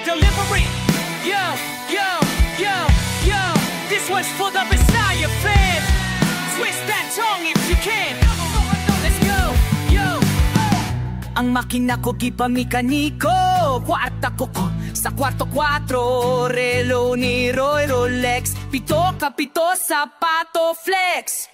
delivery. Yo, yo, yo, yo. This one's for the Messiah fans. Twist that tongue if you can. Let's go, yo. Ang makina ko gipamekaniko, kwarta ko sa kwarto 4, relo ni Roy Rolex, pito kapito sapato flex.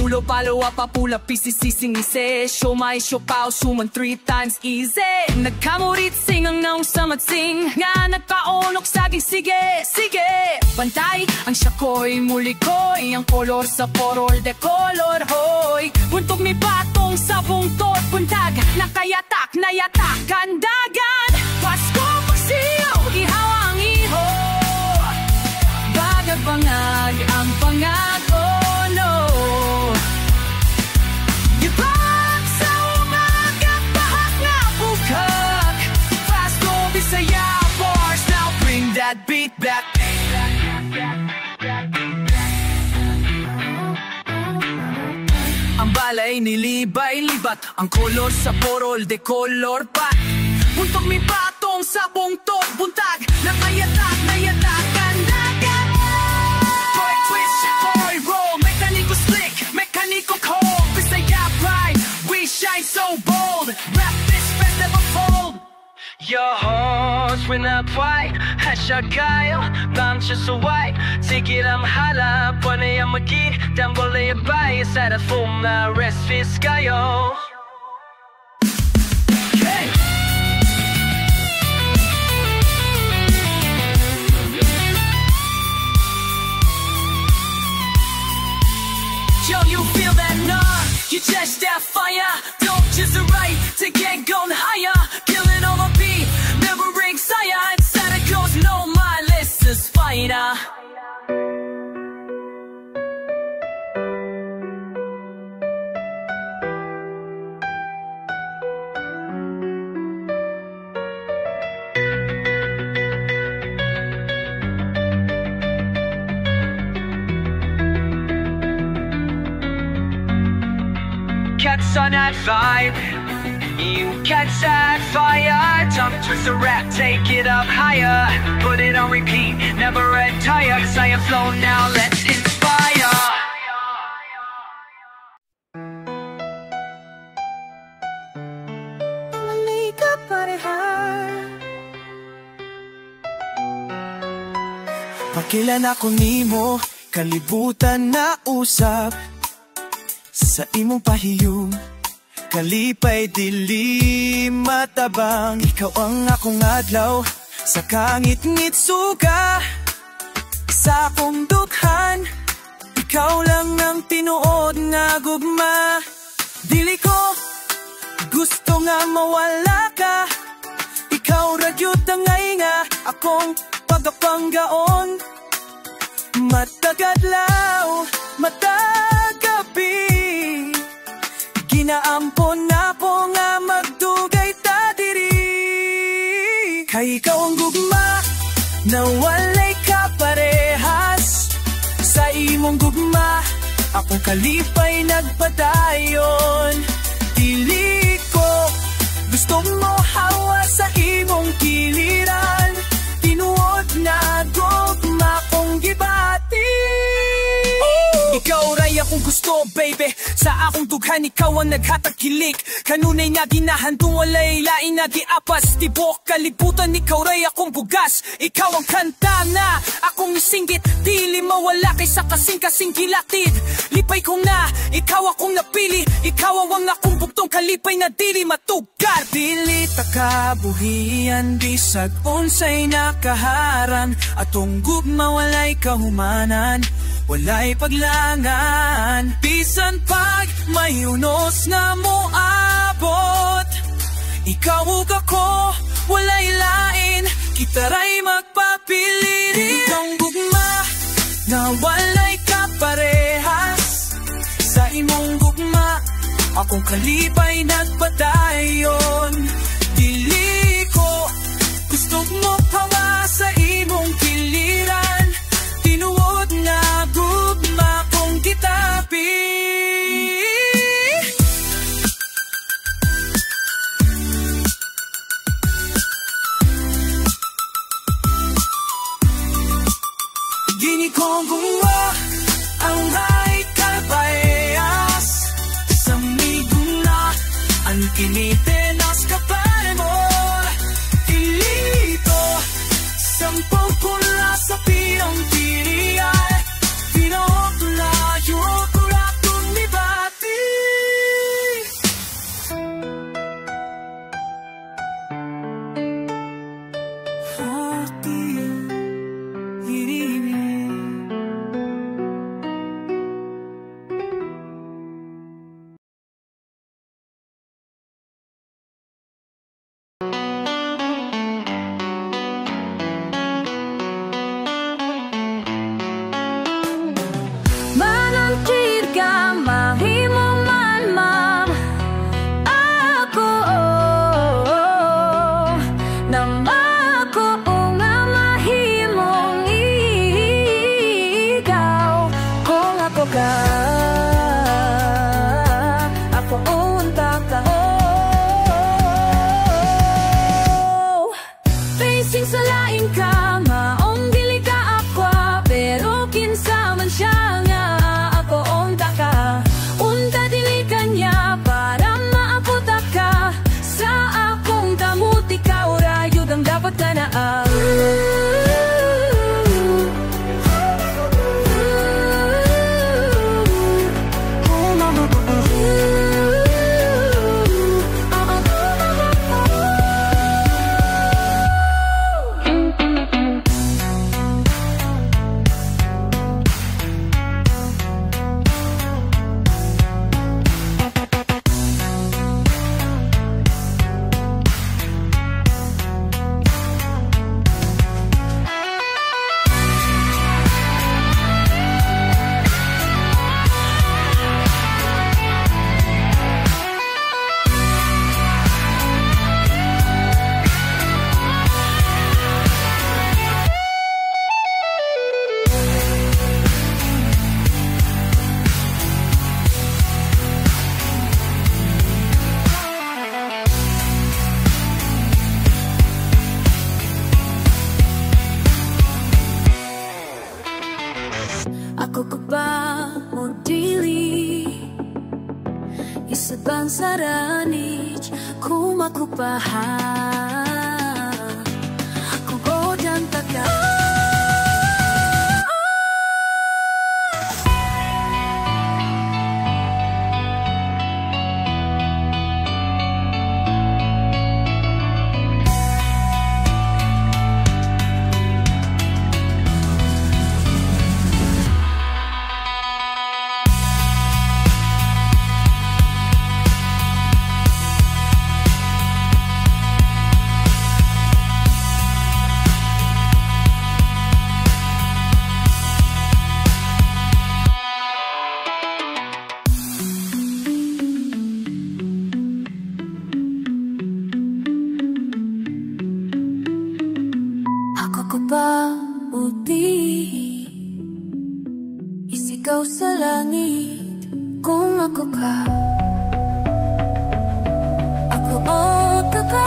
Ulo palawa papula pisisising ise, siomay siopaw suman 3 times easy. Nagkamurit sing ang naong samatsing, nga nagkaonok saging sige, sige. Pantay ang siyakoy, mulikoy, ang kolor sa porol de color hoy. Buntog mi batong sa bungtot, buntag, nakayatak, nayatak, kandagan. Pasko magsiyaw, ihaw ang iho, bagag-bangag ang pangako. That beat back. Ang balay nilibay-libat, ang kolor sa porol de color pat. Buntog mi batong sa bungtot, buntag, nakayatak, nayatak, kandagan. Toy twist, toy roll, mekaniko slick, mekaniko cold. Bisaya pride, we shine so bold. Rap this festival fold. Your horse when I fight, hashtag bang siya suway. Sige lang hala, panay ang magi, tambol ay abay, sa da foam na rest fist kayo. Okay. Yo, you feel that nah? You touch that fire, don't just the right to get gone higher. Killing all the beat, never ring sire. Inside it goes, no, my list is fighter. Cats on that vibe, you catch that fire. Tongue twist the rap, take it up higher. Put it on repeat, never retire. Cause I am flow now, let's inspire. Malika pareha, pakilan ako nimo, kalibutan na usap. Sa imong pahiyong, kalipay dili matabang. Ikaw ang akong adlaw, sa kangit-ngit suga. Sa akong dukhan, ikaw lang ang tinuod nga gugma. Dili ko, gusto nga mawala ka. Ikaw ragyot ang nga, akong pagapanggaon. Matagadlaw, matagabi, ginaampon na po nga magdugay ta diri. Kay ikaw ang gugma, na walay ka parehas. Sa imong gugma, akong kalipay nagpadayon. Dili ko, gusto mo hawa sa imong kiliran. Tinuod na gugma kong gibati. Ikaw ray akong gusto, baby. Sa akong dughan, ikaw ang naghatag-kilik. Kanunay nga ginahandong walay lain na giapas. Tibok kalibutan, ikaw ray akong bugas. Ikaw ang kanta na akong isinggit. Dili mawala kay sa kasing-kasing gilatid. Lipay ko na, ikaw akong napili. Ikaw ang akong bugtong kalipay na dili matugar. Dili takabuhian, bisag unsay nakaharan. Atong gugma walay kahumanan, walay paglangan. Bisan pag may unos na moabot, ikaw ug ako, walay lain. Kita ray magpapili. Itong gugma, na walay kaparehas. Sa imong gugma, akong kalipay nagpadayon. Dili ko, gusto mo hawa sa imong kiliran. Tinuod na gugma Gini kong gumawa ang may kalpayas sa miguna ang kinitenas kapare mo ilito sampung pula sa pinong tiriay pinokulayo kuratong nibati hati Saranich kumakupahan aku godang taga isigaw sa langit kung ako ka. Ako ka ka.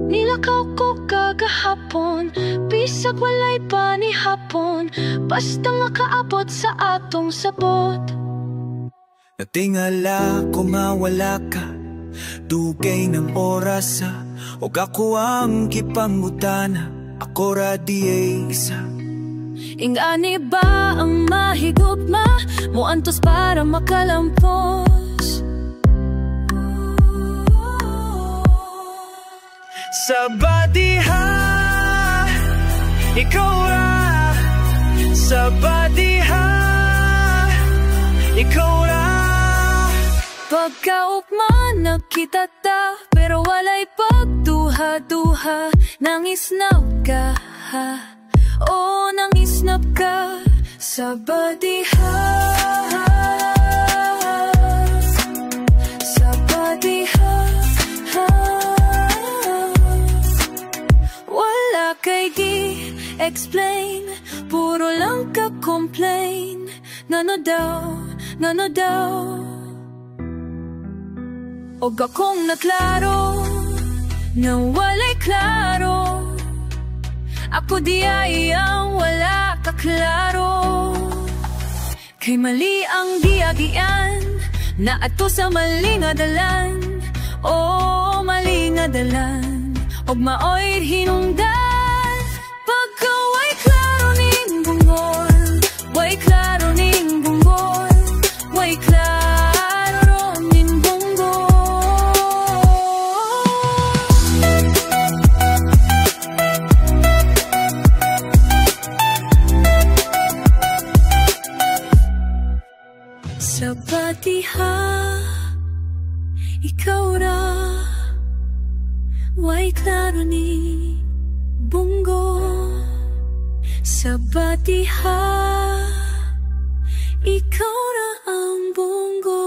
Nilakaw ko kagahapon, bisag walay pa ni hapon, basta makaabot sa atong sabot. Natingala ko nga wala ka, dugay ng oras og ako ang kipangutana, ako ra diay isa. Ingani ba ang mahigugma, muantos para makalampos? Sa badiha, ikaw ra. Sa badiha, Pagkaugma nakita ta, pero walay pagduha-duha. Nangisnap ka, ha? O nangisnap ka sa badiha. Sa badiha. Wala kay gi-explain, puro lang ka complain. Ngano daw og akong naklaro, na walay klaro. Ako di ay ang wala kaklaro. Kay mali ang giagian, na ato sa mali nga dalan. O mali nga dalan, og maoy hinungdan. Pagka way klaro ning bungol, way klaro ning bungol, way klaro ning bungol. Sa batiha, ikaw ra, way klaro ni bunggo. Sa batiha, ikaw ra ang bunggo.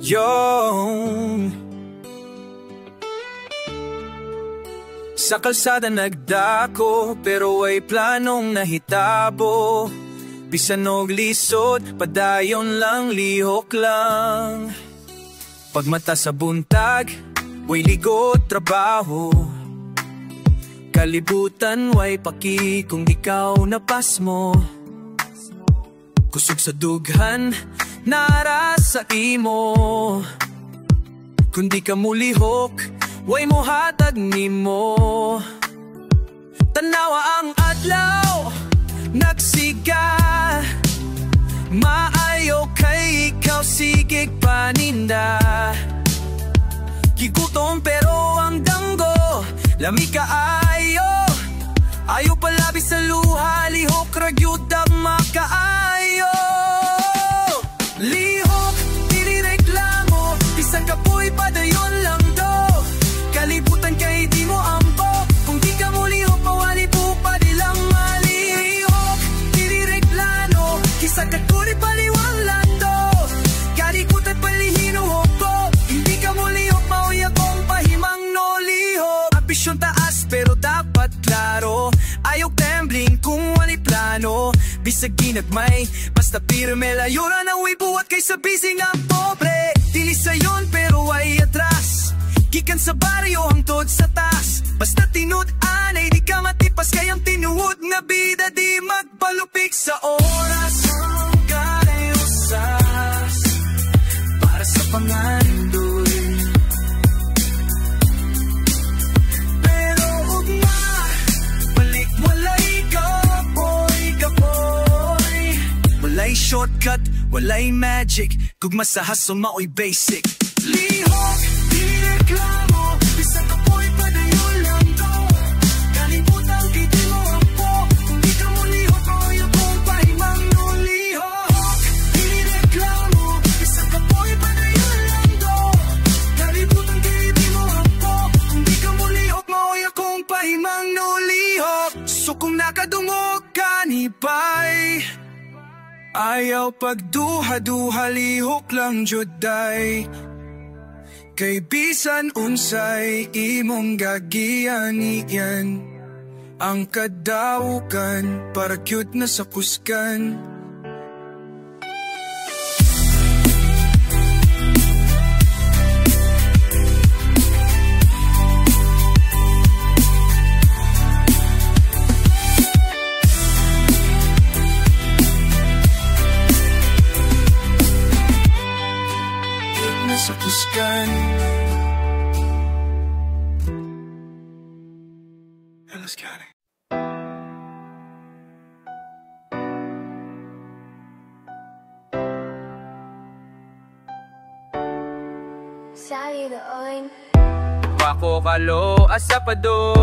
Yung sa kalsada nagdako, pero ay planong nahitabo. Bisan og lisod, padayon lang, lihok lang. Pagmata sa buntag, way ligot trabaho. Kalibutan, way paki kung ikaw napas mo. Kusog sa dughan, nara sa imo. Kung di ka mulihok, way mo hatag nimo. Tanawa ang adlaw, nagsiga. Maayo kay ikaw, sigig paninda. Gigutom pero ang danggo, lami ka ayo. Ayo palabi sa luha, lihok ragyuda makaayo. Lihok, tinireklamo, isang kapoy padayon lang do. Kalibutan kay di mo ampo, kung di ka mo lihok, mawali po pa di lang mali. Lihok, tinireklamo, isang katuri paliwang lando. Kalikutan palihinuhok ko, hindi ka mo lihok, mauya kong pahimang no lihok. Ambisyon taas pero dapat klaro, ayaw tembling kung wali plano. Bisag ginagmay, basta pirme, layura na uwi buhat kay sa busy nga pobre. Dili sayon pero ay atras, gikan sa baryo hangtod sa taas. Basta tinud-anay, di ka matipas, kayang tinuod nga bida, di magpalupik sa oras. Kaya usas para sa pangandoy. Pero ugma, balik walay kapoy, kapoy. Walay shortcut, walay magic, gugma sa hustle mao'y basic. Lihok, tinireklamo, bisang kapoy padayon lang do. Kalibutan kay di mo ampo, kung di ka mo lihok, mao'y akong pahimang no lihok. Tinireklamo, bisang kapoy padayon lang do. Kalibutan kay di mo ampo, kung di ka mo lihok, mao'y akong pahimang no lihok. So kung nakadungog ka ni bay, ayaw pagduha-duha, lihok lang juday. Kay bisan unsay imong gagianian, ang kadawkan para cute na sa kuskan. Sa kuskan. Let's get it. Sali doon. Wako kalo asapado,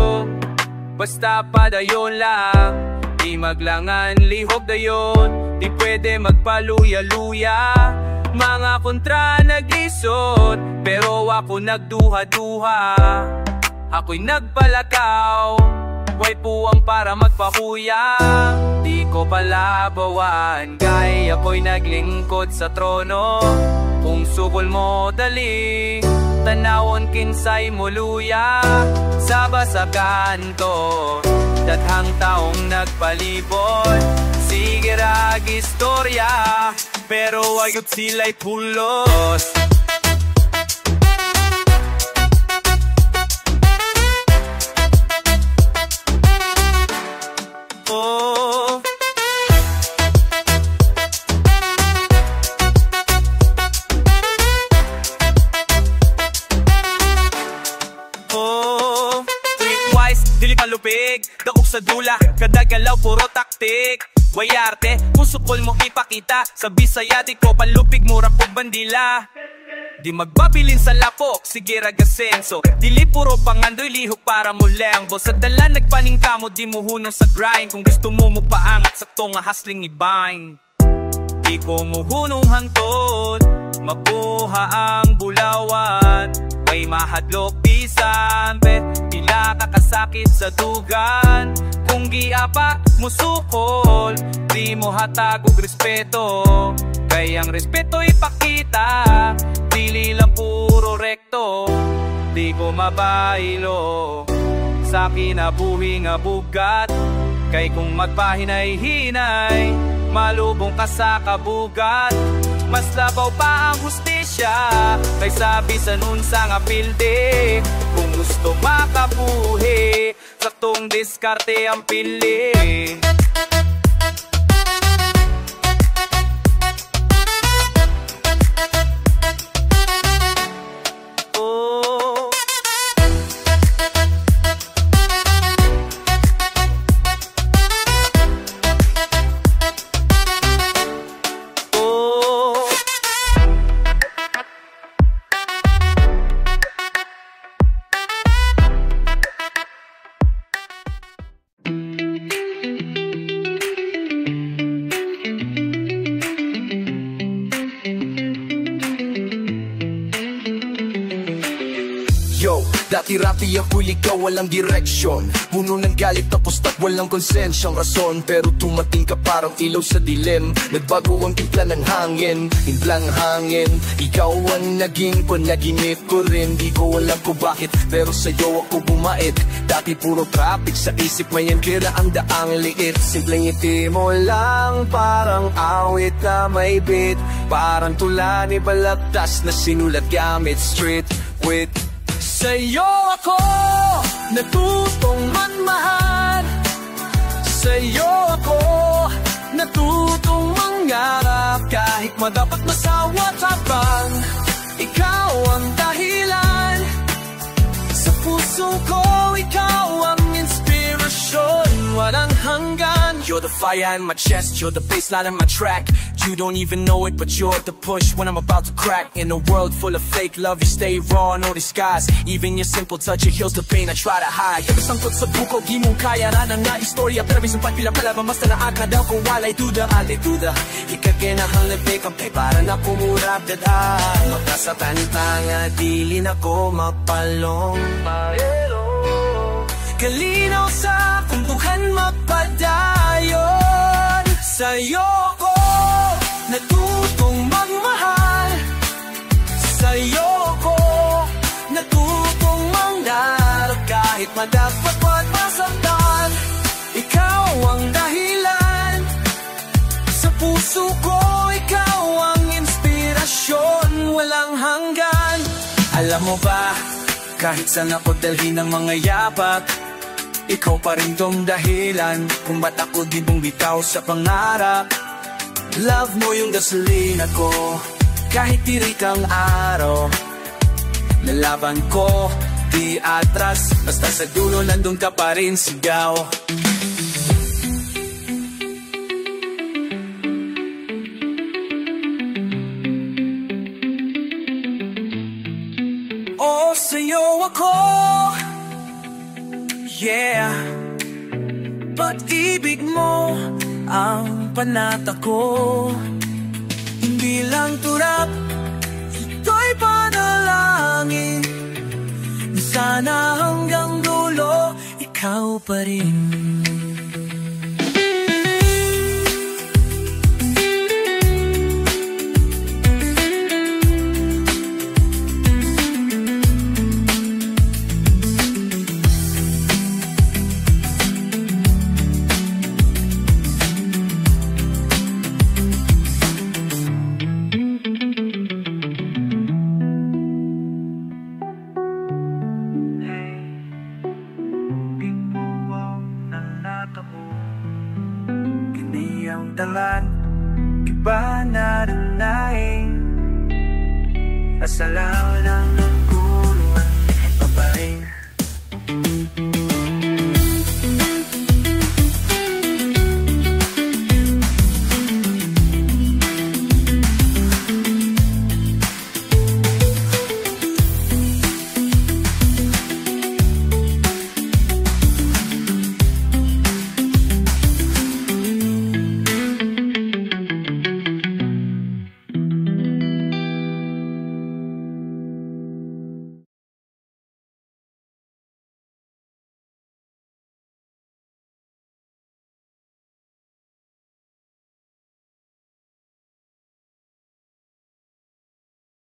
basta padayon lang. Di maglangan lihok dayon, di pwede magpaluya-luya. Mga kontra naglisod, pero ako nagduha-duha. Ako'y nagpalakaw, way puwang para magpahuya. Di ko palabawan, kay ako'y naglingkod sa trono. Kung sukol mo dali, tanawon kinsay mo luya. Saba sa kanto, dathang taong nagpalibot. Sige rag istorya, pero ayot sila'y pulos. Oh, oh, streetwise, dili palupig, daog sa dula, kada galaw puro taktik. Wayarte, kung sukol mo ipakita, sa Bisaya di ko palupig, mura po bandila. Di magbabilin sa lapok, sige ragasenso. Dili puro pangandoy lihok para mo lengbo. Sa dala nagpaning mo, di mo hunong sa grind. Kung gusto mo paangat sa nga hustling ibahin. Di ko mo hunong hangtod, mabuha ang bulawan. May mahadlok bisan, bet pila kakasakit sa dugan. Kung giapa mo sukol, di mo hatag og respeto. Kay ang respeto ipakita, dili lang puro rekto. Di ko mabaylo sa kinabuhi nga bugat. Kay kung magpahinay-hinay, malubong ka sa kabugat. Mas labaw pa ang hustisya kaysa bisan unsa nga pilde. Kung gusto makabuhi, saktong diskarte ang pili. Yo, dati-rati ako'y ligaw, walang direksyon. Puno ng galit tapos tak walang konsensyang rason. Pero tumating ka parang ilaw sa dilim. Nagbago ang timpla ng hangin, timplang hangin. Ikaw ang naging panaginip ko rin. Di ko alam ko bakit, pero sa'yo ako bumait. Dati puro traffic sa isip, ngayon kira ang daang liit. Simpleng ngiti mo lang, parang awit na may beat. Parang tula ni balagtas na sinulat gamit street with. Sa'yo ako natutong manmahal. Sa'yo ako natutong mangarap. Kahit madapat masawa tapang, ikaw ang dahilan. Sa puso ko, ikaw ang inspirasyon. Walang hanggan. You're the fire in my chest, you're the baseline in my track. You don't even know it, but you're the push when I'm about to crack. In a world full of fake love, you stay raw, no disguise. Even your simple touch, it heals the pain I try to hide. Sangkot sa buko, di mo kaya na nga istorya. Pero bisan pagpila pala, basta naaka daw kung walay duda. Alituda, ikaginahang libig ang pay para na pumurap daday. Magkasatantanga, dili na ko mapalong. Kalinaw sa kumbuhan mapadayon. Sa'yo ko natutong magmahal. Sa'yo ko natutong mangarap. Kahit madapat at masaktan, ikaw ang dahilan. Sa puso ko, ikaw ang inspirasyon. Walang hanggan. Alam mo ba, kahit saan ako dalhin ng mga yapak, ikaw pa rin tong dahilan kung ba't ako di bumitaw sa pangarap. Love mo yung gasolina ko, kahit tirik ang araw. Lalaban ko, di atras, basta sa dulo nandun ka pa rin, sigaw. Oh, sa'yo ako, yeah. Pag-ibig mo ang panata ko, hindi lang turap, ito'y panalangin. Sana hanggang dulo, ikaw pa rin. Tangan, iba na rin naing asalaw na